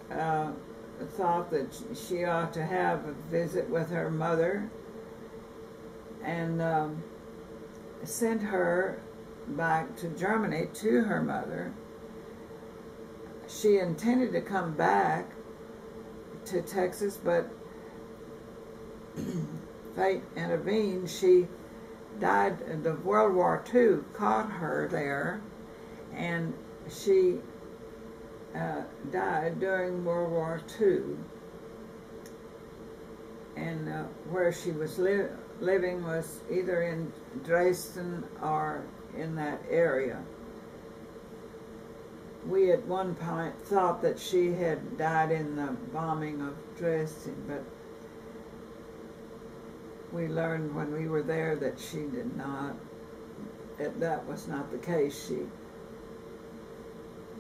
thought that she ought to have a visit with her mother, and sent her back to Germany to her mother. She intended to come back to Texas, but fate intervened. She died. The World War II caught her there, and she died during World War II. And where she was living was either in Dresden or in that area. We at one point thought that she had died in the bombing of Dresden, but we learned when we were there that she did not. That was not the case.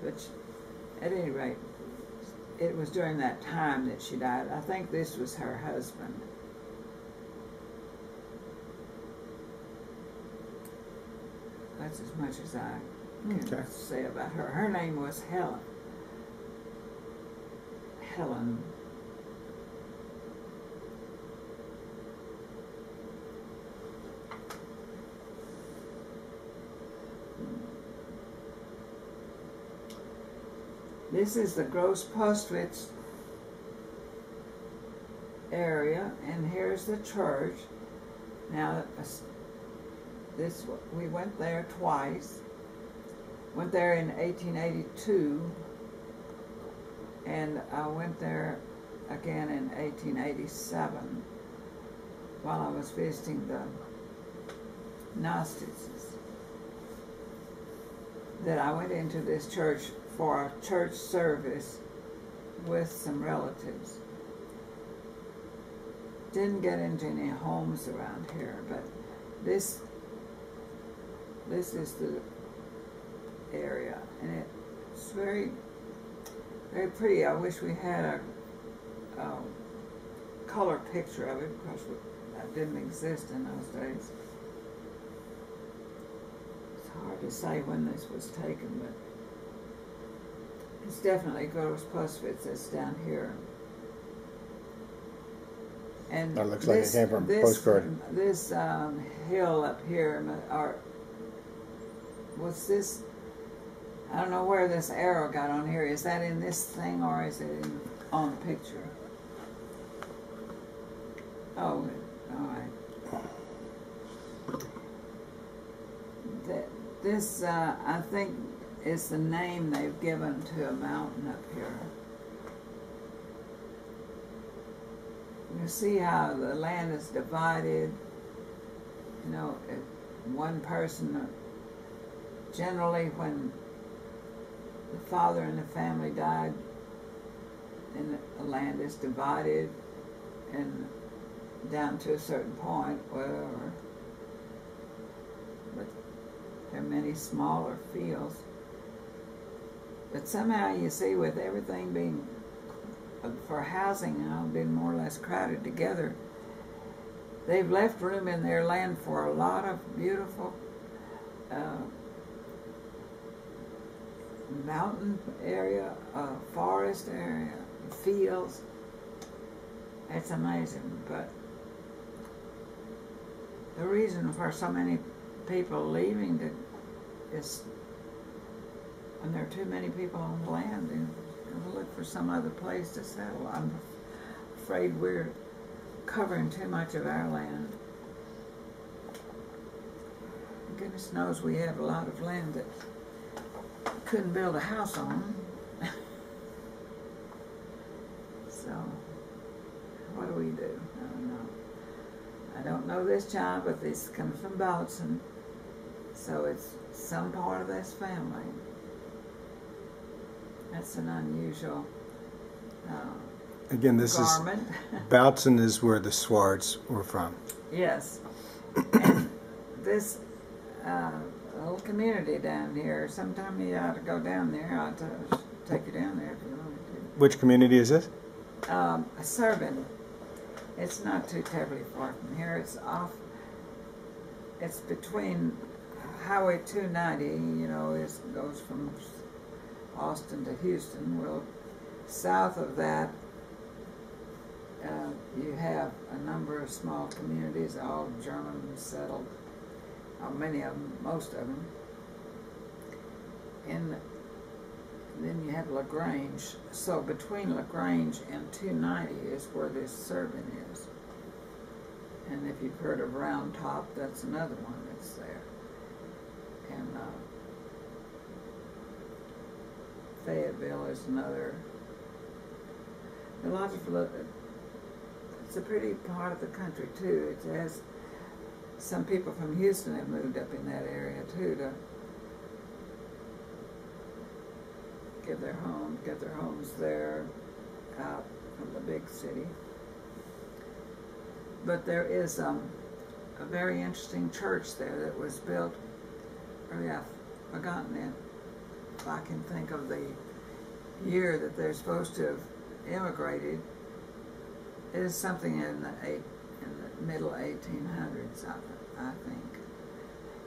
At any rate, it was during that time that she died. I think this was her husband. That's as much as I can say about her. Her name was Helen. Helen. This is the Gross Postwitz area, and here's the church. Now, we went there twice. Went there in 1882, and I went there again in 1887 while I was visiting the Gnostics. That I went into this church for a church service with some relatives. Didn't get into any homes around here, but this is the area, and it's very, very pretty. I wish we had a color picture of it, because that didn't exist in those days. It's hard to say when this was taken, but it's definitely Gross Postwitz that's down here. And that looks like it came from a postcard. This hill up here, what's this? I don't know where this arrow got on here. Is that in this thing, or is it on the picture? Oh, all right. This, I think, is the name they've given to a mountain up here. You see how the land is divided. You know, one person, generally when the father in the family died, and the land is divided, and down to a certain point, whatever. But there are many smaller fields. But somehow you see, with everything being for housing, you know, being more or less crowded together, they've left room in their land for a lot of beautiful mountain area, forest area, fields. It's amazing. But the reason for so many people leaving is when there are too many people on the land, they'll look for some other place to settle. I'm afraid we're covering too much of our land. Goodness knows we have a lot of land that couldn't build a house on. So, what do we do? I don't know. I don't know this child, but this comes from Bautzen, so it's some part of this family. That's an unusual again, this garment. Bautzen is where the Swartz were from. Yes. And this little community down here, sometime you ought to go down there. I ought to take you down there if you want to. Which community is this? Serban. It's not too terribly far from here. It's off. It's between Highway 290, you know, it goes from Austin to Houston. Well, South of that, you have a number of small communities, all German settled, many of them, most of them. And then you have LaGrange. So between LaGrange and 290 is where this Serbian is. And if you've heard of Round Top, that's another one that's there. And Fayetteville is another. A lot of, it's a pretty part of the country too. It has, some people from Houston have moved up in that area too to get their homes there, out from the big city. But there is a very interesting church there that was built, really I've forgotten it, if I can think of the year that they're supposed to have immigrated. It is something in the middle 1800s, I think.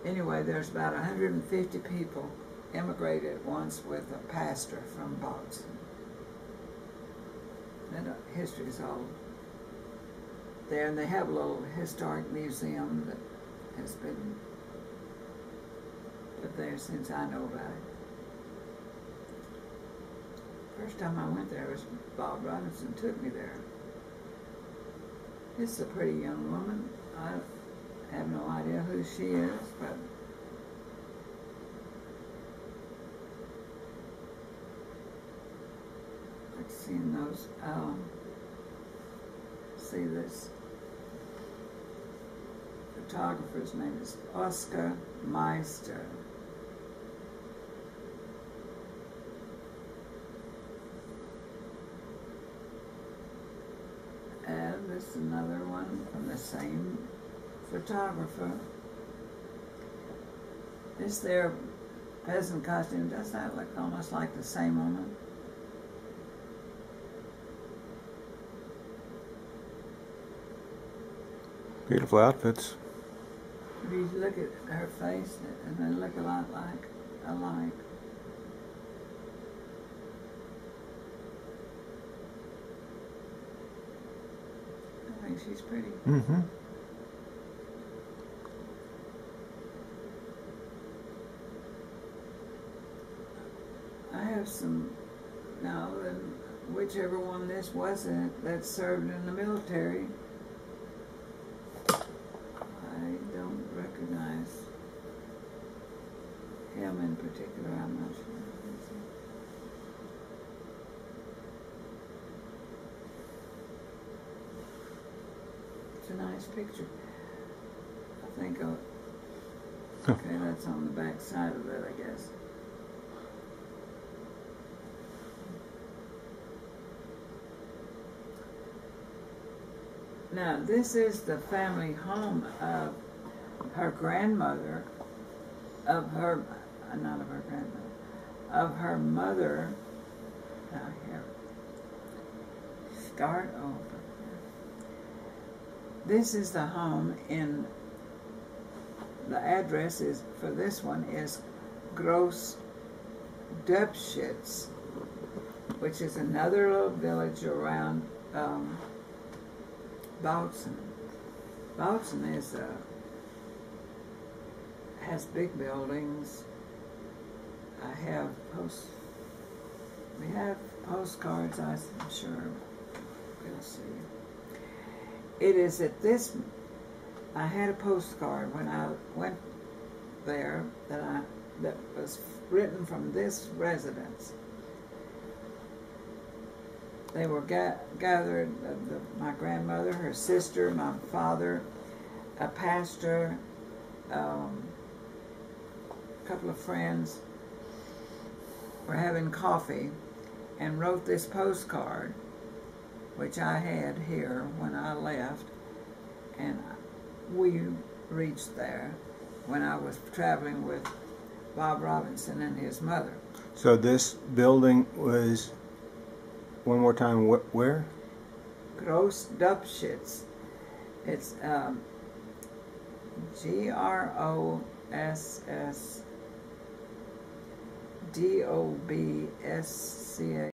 Anyway, there's about 150 people immigrated at once with a pastor from Boston. And history is all there, and they have a little historic museum that has been put there since I know about it. First time I went there was Bob Robinson took me there. This is a pretty young woman. I have no idea who she is, but I've seen those. See, this photographer's name is Oscar Meister. And this is another one from the same photographer. This there peasant costume, does that look almost like the same woman? Beautiful outfits. If you look at her face, and they look a lot alike. I think she's pretty. Mm-hmm. I have some, now, whichever one this wasn't that served in the military, I don't recognize him in particular, I'm not sure. It's a nice picture. I think, okay, that's on the back side of it, I guess. Now, this is the family home of her grandmother, of her, not of her grandmother, of her mother. Now here, start over. This is the home in, the address is, for this one is Gross Dubschitz, which is another little village around Bautzen. Bautzen is has big buildings. We have postcards, I'm sure we'll see. It is at this, I had a postcard when I went there that was written from this residence. They were gathered, my grandmother, her sister, my father, a pastor, a couple of friends were having coffee and wrote this postcard, which I had here when I left, and we reached there when I was traveling with Bob Robinson and his mother. So this building was, one more time, where? Gross Dubschitz. It's Grossdobscha.